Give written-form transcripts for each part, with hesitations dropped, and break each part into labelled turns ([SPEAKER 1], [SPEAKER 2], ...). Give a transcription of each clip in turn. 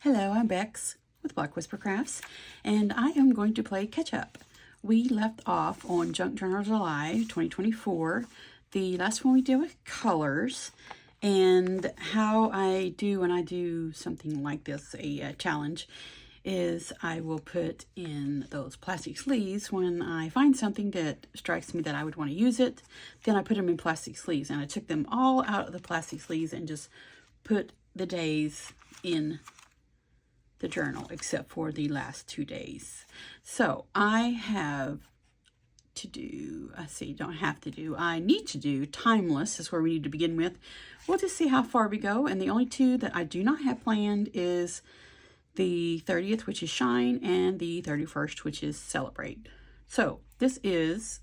[SPEAKER 1] Hello, I'm Bex with Black Whisper Crafts, and I am going to play catch up. We left off on Junk Journal July 2024. The last one we did with colors, and how I do when I do something like this, a challenge, is I will put in those plastic sleeves when I find something that strikes me that I would want to use it. Then I put them in plastic sleeves, and I took them all out of the plastic sleeves and just put the days in the journal except for the last 2 days. So I have to do, I need to do Timeless is where we need to begin with. We'll just see how far we go, and the only two that I do not have planned is the 30th, which is Shine, and the 31st, which is Celebrate. So this is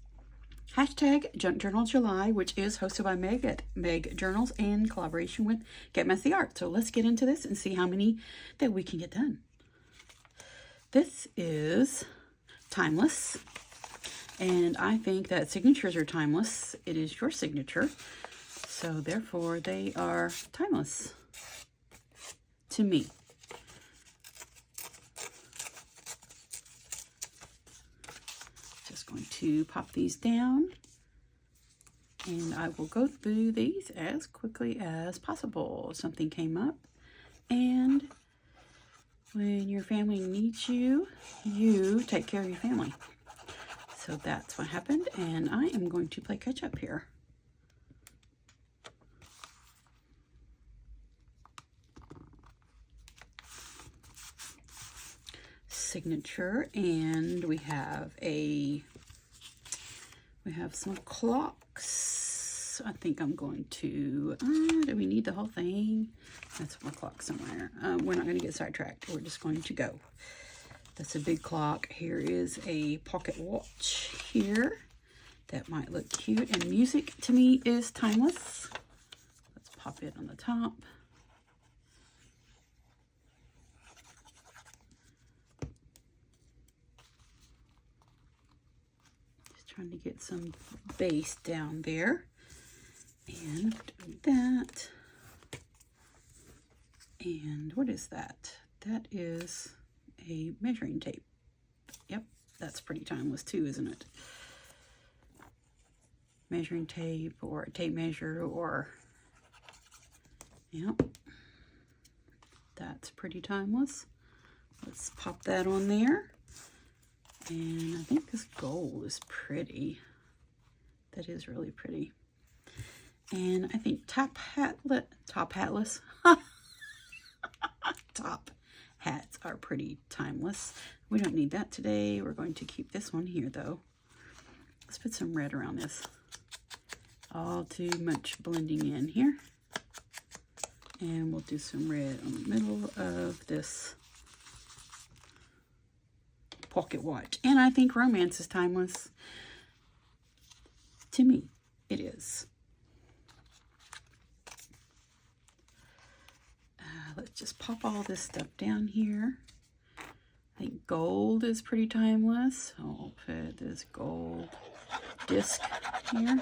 [SPEAKER 1] hashtag Junk Journal July, which is hosted by Meg at Meg Journals in collaboration with Get Messy Art. So let's get into this and see how many that we can get done. This is Timeless, and I think that signatures are timeless. It is your signature, so therefore they are timeless to me. Just going to pop these down, and I will go through these as quickly as possible. Something came up, and when your family needs you, you take care of your family. So that's what happened, and I am going to play catch up here. Signature, and we have some clocks. I think I'm going to, do we need the whole thing? That's my clock somewhere. We're not going to get sidetracked. We're just going to go. That's a big clock. Here is a pocket watch here. That might look cute. And music to me is timeless. Let's pop it on the top. Trying to get some base down there, and do that. And what is that? That is a measuring tape. Yep, that's pretty timeless too, isn't it? Measuring tape or a tape measure, or yep, that's pretty timeless. Let's pop that on there. And I think this gold is pretty. That is really pretty. And I think top hats are pretty timeless. We don't need that today. We're going to keep this one here though. Let's put some red around this. All too much blending in here. And we'll do some red on the middle of this pocket watch. And I think romance is timeless. To me, it is. Let's just pop all this stuff down here. I think gold is pretty timeless. So I'll put this gold disc here.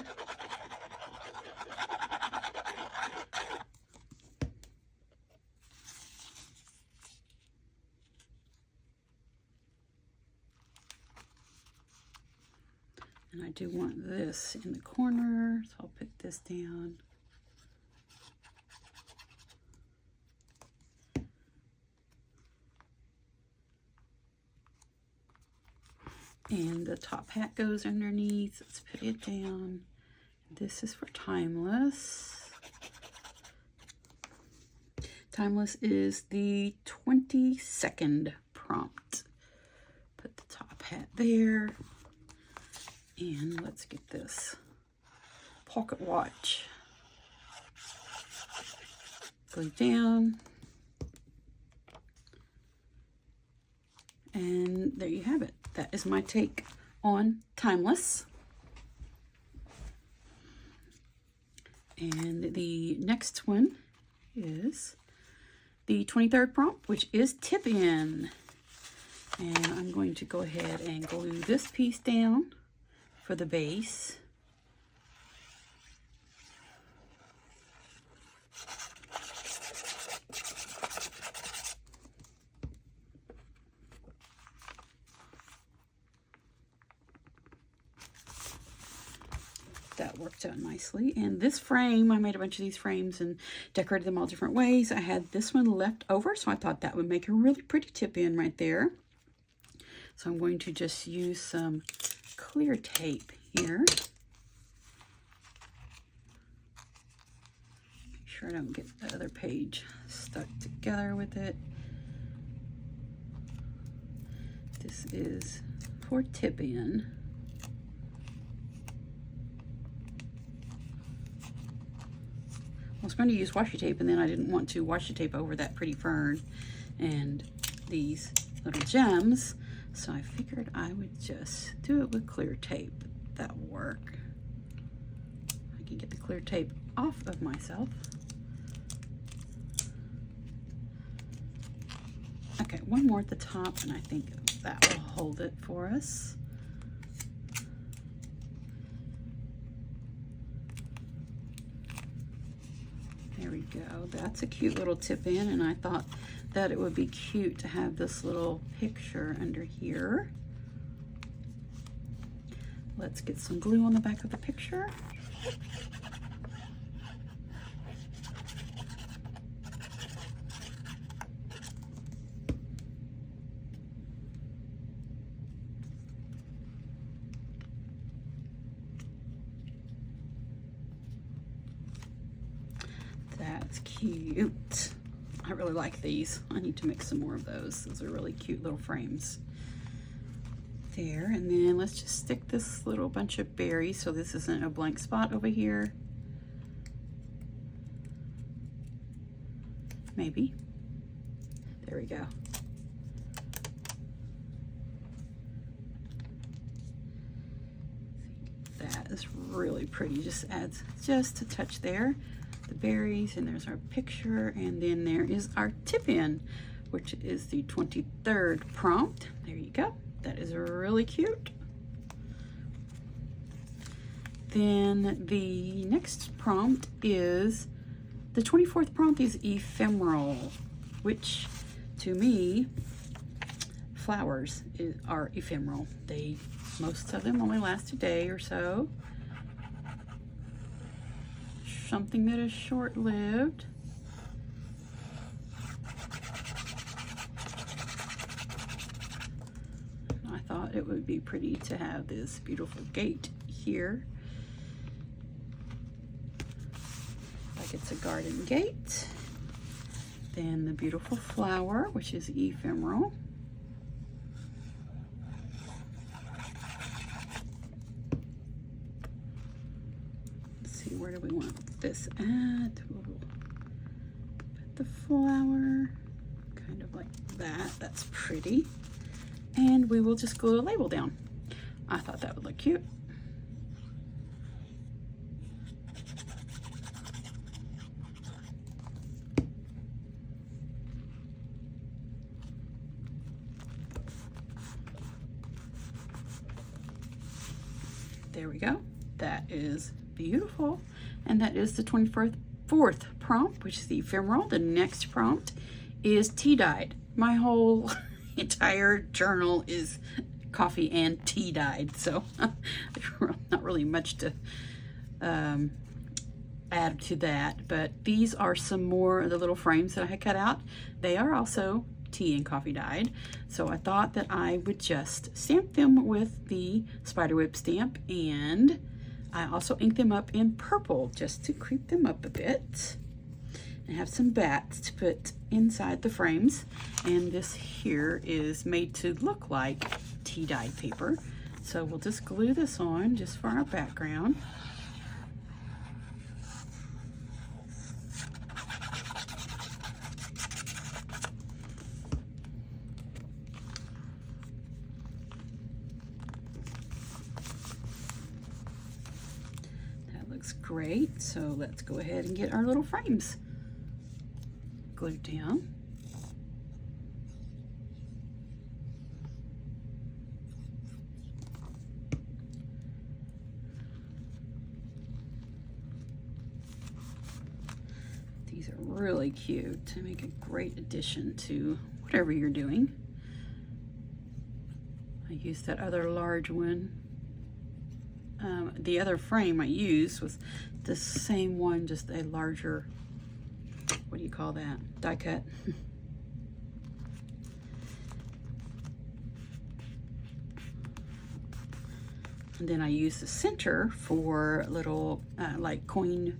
[SPEAKER 1] And I do want this in the corner, so I'll put this down. And the top hat goes underneath. Let's put it down. This is for Timeless. Timeless is the 22nd prompt. Put the top hat there. And let's get this pocket watch. Go down. And there you have it. That is my take on Timeless. And the next one is the 23rd prompt, which is Tip In. And I'm going to go ahead and glue this piece down for the base. worked out nicely. And this frame, I made a bunch of these frames and decorated them all different ways. I had this one left over, so I thought that would make a really pretty tip-in right there. So I'm going to just use some clear tape here. Make sure I don't get the other page stuck together with it. This is for tip-in. I was going to use washi tape, and then I didn't want to washi tape over that pretty fern and these little gems, so I figured I would just do it with clear tape. That will work. I can get the clear tape off of myself. Okay, one more at the top, and I think that will hold it for us. There we go. That's a cute little tip-in, and I thought that it would be cute to have this little picture under here. Let's get some glue on the back of the picture. That's cute. I really like these. I need to make some more of those. Those are really cute little frames. There, and then let's just stick this little bunch of berries so this isn't a blank spot over here. Maybe. There we go. That is really pretty. Just adds just a touch there. The berries, and there's our picture, and then there is our tip-in, which is the 23rd prompt. There you go. That is really cute. Then the next prompt is, the 24th prompt is ephemeral, which to me, flowers are ephemeral. Most of them only last a day or so. Something that is short-lived. I thought it would be pretty to have this beautiful gate here. Like it's a garden gate. Then the beautiful flower, which is ephemeral. Where do we want this at? We'll put the flower kind of like that. That's pretty. And we will just glue a label down. I thought that would look cute. There we go. That is beautiful. And that is the 24th prompt, which is the ephemeral. The next prompt is tea dyed. My whole entire journal is coffee and tea dyed, so not really much to add to that. But these are some more of the little frames that I had cut out. They are also tea and coffee dyed, so I thought that I would just stamp them with the Spiderweb stamp, and I also inked them up in purple just to creep them up a bit, and have some bats to put inside the frames. And this here is made to look like tea dyed paper, so we'll just glue this on just for our background. Great, so let's go ahead and get our little frames glued down. These are really cute to make a great addition to whatever you're doing. I used that other large one the other frame I used was the same one, just a larger, what do you call that, die cut. And then I use the center for little like coin,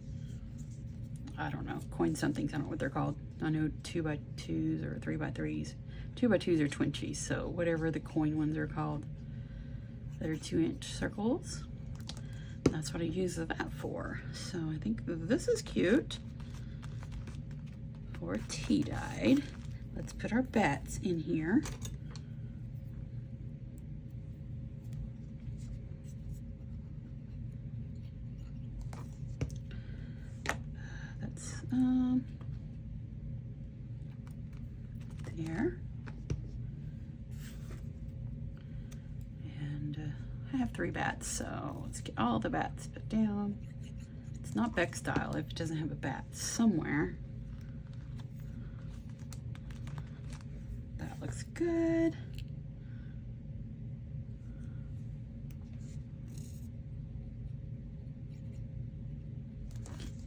[SPEAKER 1] I don't know, coin somethings, I don't know what they're called. I know 2x2s or 3x3s. 2x2s are twinchies, so whatever the coin ones are called. They're 2-inch circles. That's what I use that for. So I think this is cute for tea dyed. Let's put our bats in here. That's there. And I have 3 bats, so let's get all the bats put down. It's not Beck style if it doesn't have a bat somewhere. That looks good.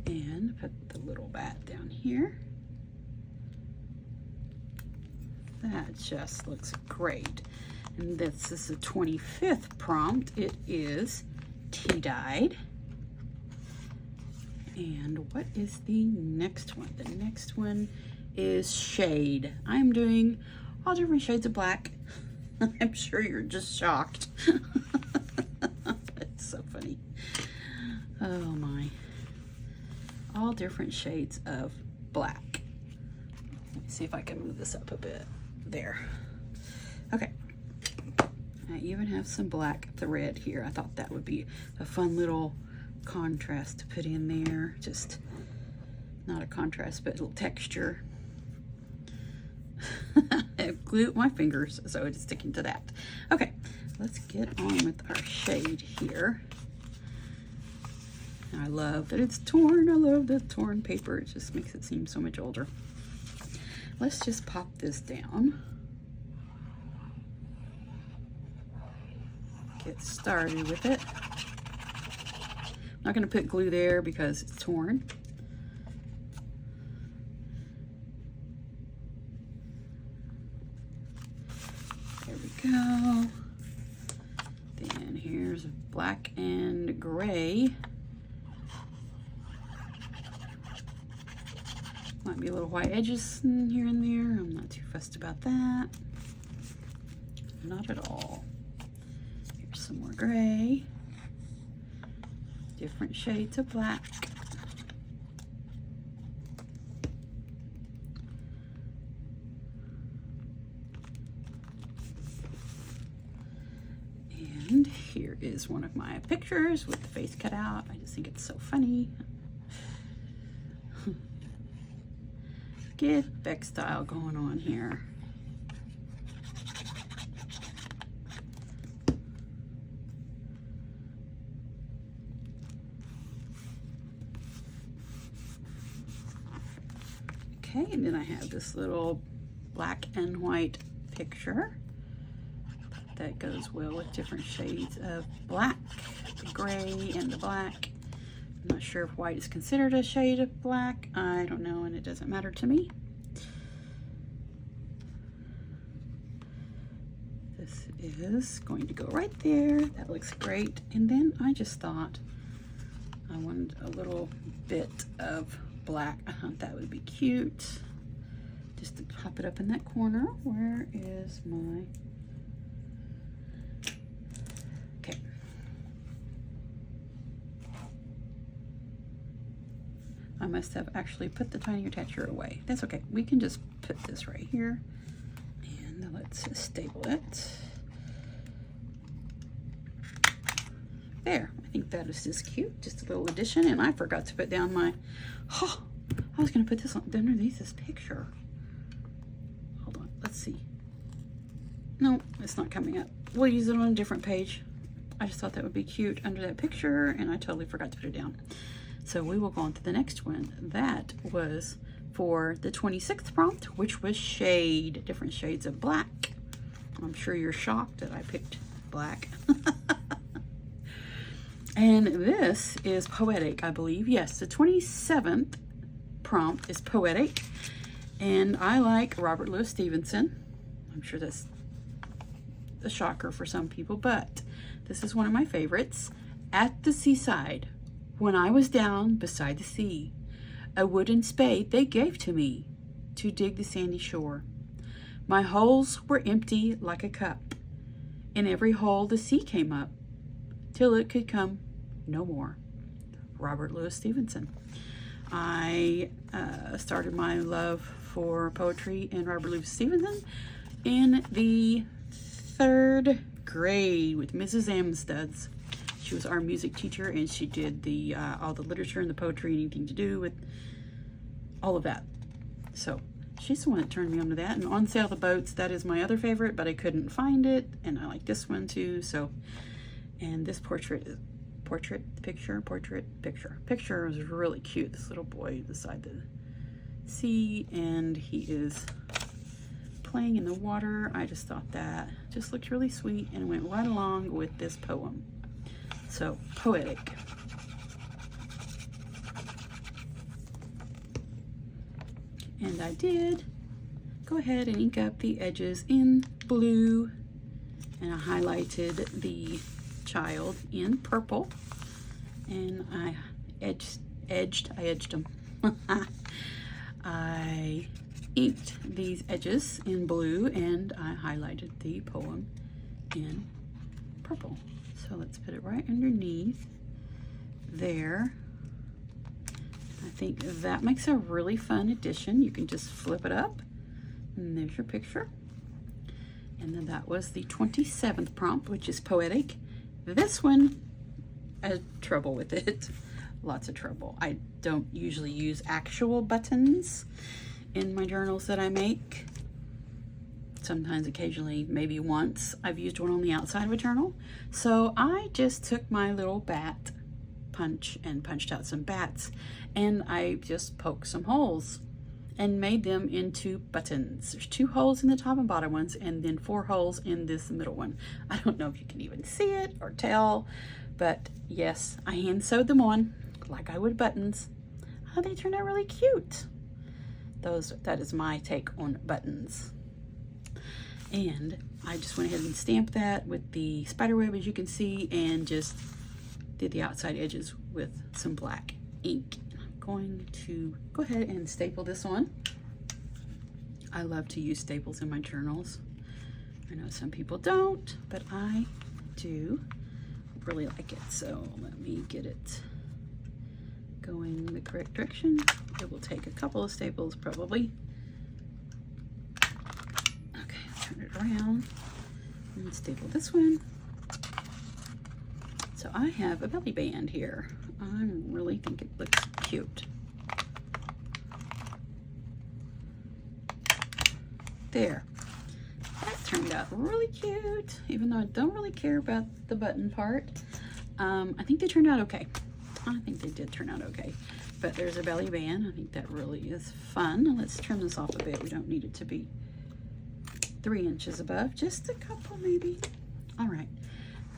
[SPEAKER 1] And put the little bat down here. That just looks great. And this is the 25th prompt. It is tea dyed. And what is the next one? The next one is shade. I'm doing all different shades of black. I'm sure you're just shocked. It's so funny. Oh my. All different shades of black. Let me see if I can move this up a bit. There. Okay. I even have some black thread here. I thought that would be a fun little contrast to put in there. Just not a contrast, but a little texture. I've glued my fingers, so it's sticking to that. Okay, let's get on with our shade here. I love that it's torn. I love the torn paper. It just makes it seem so much older. Let's just pop this down. Get started with it. I'm not going to put glue there because it's torn. There we go. Then here's black and gray. Might be a little white edges here and there. I'm not too fussed about that. Not at all. Here's some more gray. Different shades of black. And here is one of my pictures with the face cut out. I just think it's so funny. Get Beck style going on here. Okay, and then I have this little black and white picture that goes well with different shades of black, the gray and the black. I'm not sure if white is considered a shade of black. I don't know, and it doesn't matter to me. This is going to go right there. That looks great. And then I just thought I wanted a little bit of black. I thought that would be cute. Just to pop it up in that corner. Where is my... Okay. I must have actually put the tiny attacher away. That's okay. We can just put this right here. And let's stable it. There. I think that is just cute. Just a little addition. And I forgot to put down my... Oh, I was going to put this on underneath this picture. Hold on. Let's see. No, it's not coming up. We'll use it on a different page. I just thought that would be cute under that picture, and I totally forgot to put it down. So we will go on to the next one. That was for the 26th prompt, which was shade, different shades of black. I'm sure you're shocked that I picked black. And this is Poetic, I believe. Yes, the 27th prompt is Poetic. And I like Robert Louis Stevenson. I'm sure that's a shocker for some people, but this is one of my favorites. At the seaside, when I was down beside the sea, a wooden spade they gave to me to dig the sandy shore. My holes were empty like a cup. In every hole the sea came up, till it could come no more. Robert Louis Stevenson. I started my love for poetry and Robert Louis Stevenson in the 3rd grade with Mrs. Amstuds. She was our music teacher, and she did the all the literature and the poetry, anything to do with all of that. So she's the one that turned me on to that. And On Sail the Boats, that is my other favorite, but I couldn't find it, and I like this one too. So, and this picture is really cute. This little boy beside the sea, and he is playing in the water. I just thought that just looked really sweet and went right along with this poem. So, Poetic. And I did go ahead and ink up the edges in blue, and I highlighted the child in purple, and I edged them. I inked these edges in blue, and I highlighted the poem in purple. So let's put it right underneath there. I think that makes a really fun addition. You can just flip it up, and there's your picture. And then that was the 27th prompt, which is Poetic. This one, I had trouble with it. Lots of trouble. I don't usually use actual buttons in my journals that I make. Sometimes, occasionally, maybe once, I've used one on the outside of a journal. So I just took my little bat punch and punched out some bats, and I just poked some holes and made them into buttons. There's 2 holes in the top and bottom ones, and then 4 holes in this middle one. I don't know if you can even see it or tell, but yes, I hand sewed them on like I would buttons. Oh, they turned out really cute. That is my take on buttons. And I just went ahead and stamped that with the spider web, as you can see, and just did the outside edges with some black ink. I'm going to go ahead and staple this on. I love to use staples in my journals. I know some people don't, but I do really like it. So let me get it going in the correct direction. It will take a couple of staples probably. Okay, turn it around and staple this one. So I have a belly band here. I really think it looks cute. There. That turned out really cute, even though I don't really care about the button part. I think they turned out okay. I think they did turn out okay. But there's a belly band. I think that really is fun. Let's trim this off a bit. We don't need it to be 3 inches above, just a couple maybe. All right.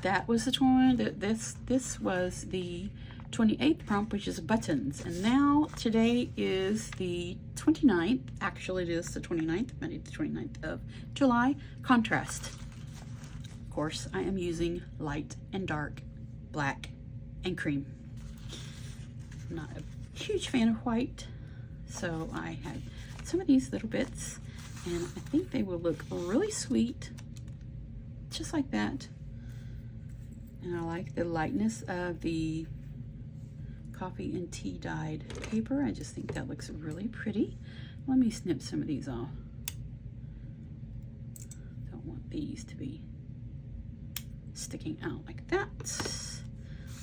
[SPEAKER 1] That was the one that this was the 28th prompt, which is buttons. And now today is the 29th. Actually, it is the 29th, Monday the 29th of July. Contrast. Of course, I am using light and dark, black and cream. I'm not a huge fan of white, so I had some of these little bits, and I think they will look really sweet, just like that. And I like the lightness of the coffee and tea dyed paper. I just think that looks really pretty. Let me snip some of these off. Don't want these to be sticking out like that.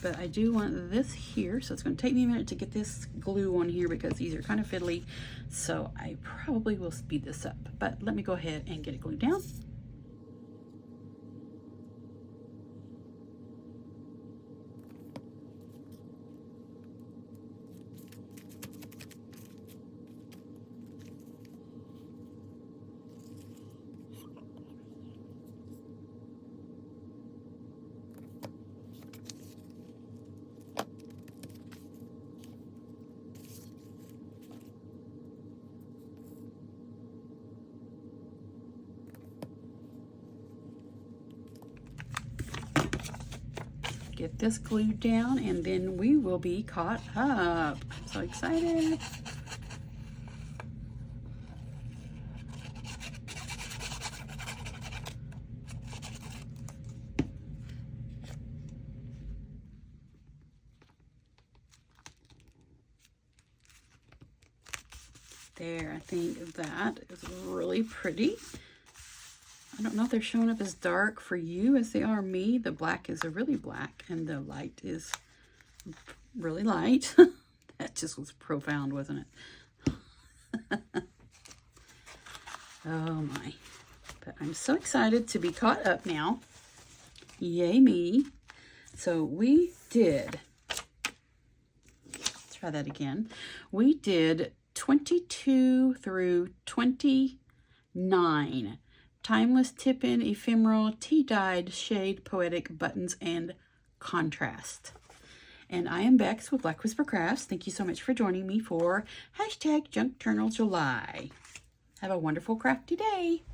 [SPEAKER 1] But I do want this here, so it's going to take me a minute to get this glue on here because these are kind of fiddly. So I probably will speed this up. But let me go ahead and get it glued down. get this glued down, and then we will be caught up. I'm so excited. There, I think that is really pretty. I don't know if they're showing up as dark for you as they are me. The black is a really black and the light is really light. That just was profound, wasn't it? Oh my. But I'm so excited to be caught up now. Yay me. So we did, let's try that again. We did 22 through 29. Timeless, Tip-In, Ephemeral, Tea-Dyed, Shade, Poetic, Buttons, and Contrast. And I am Bex with Black Whisper Crafts. Thank you so much for joining me for #JunkJournalJuly. Have a wonderful crafty day.